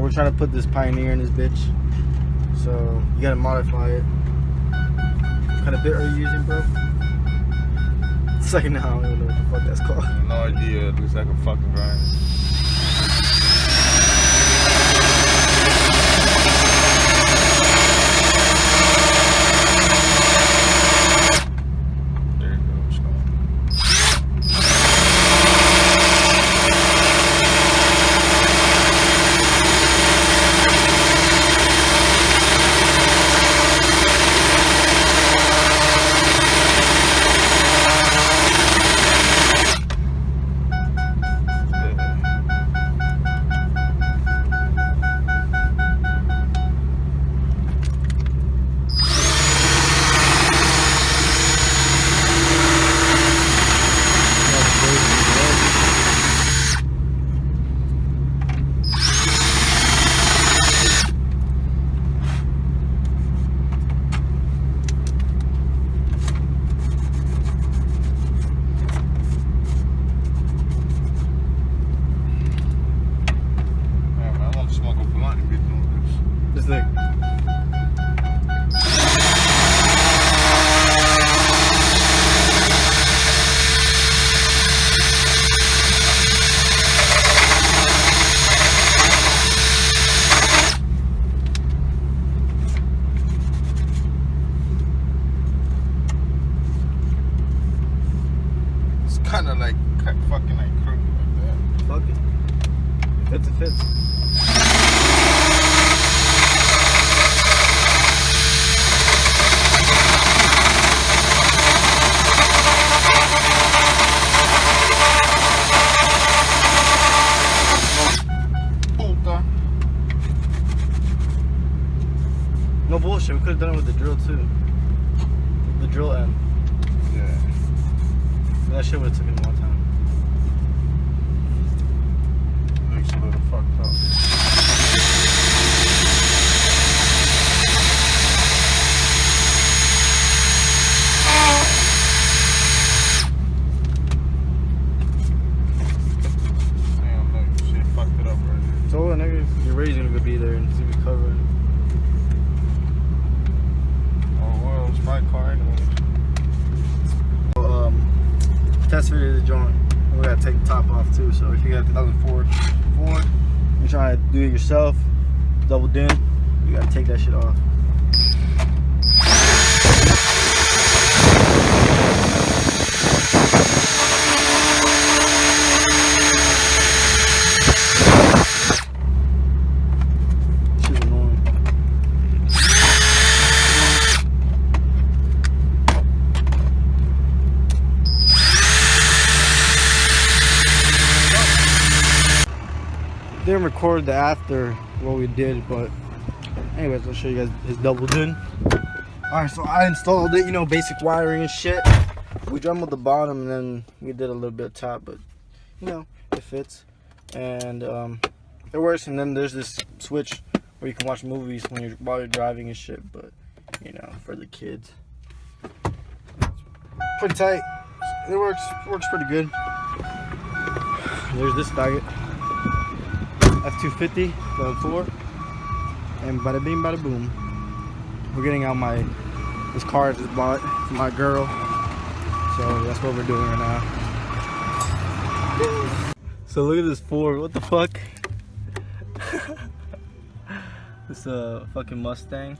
But we're trying to put this Pioneer in this bitch. So you gotta modify it. What kind of bit are you using, bro? It's like now, I don't even know what the fuck that's called. No idea. It looks like a fucking grind. This thing. It's kind of like fucking like crooked like that. Fuck it. If it fits. No bullshit, we could have done it with the drill too. The drill end. Yeah. But that shit would have taken a long time. Looks a little fucked up. Damn, look, shit fucked it up right there. So nigga, your Ray's gonna go be there and see me cover it. It's my car anyway. Test fit the joint. We gotta take the top off too. So if you got 2004 Ford, you're trying to do it yourself, double din, you gotta take that shit off. Shit's annoying. Didn't record the after what we did, but anyways, I'll show you guys his double din. Alright, so I installed it, you know, basic wiring and shit. We dremelled the bottom and then we did a little bit of top, but you know, it fits. And it works. And then there's this switch where you can watch movies while you're driving and shit, but you know, for the kids. Pretty tight. It works pretty good. There's this faggot. F250, level 4, and bada bing, bada boom. We're getting out this car I just bought for my girl, so that's what we're doing right now. So look at this Ford, what the fuck? This fucking Mustang.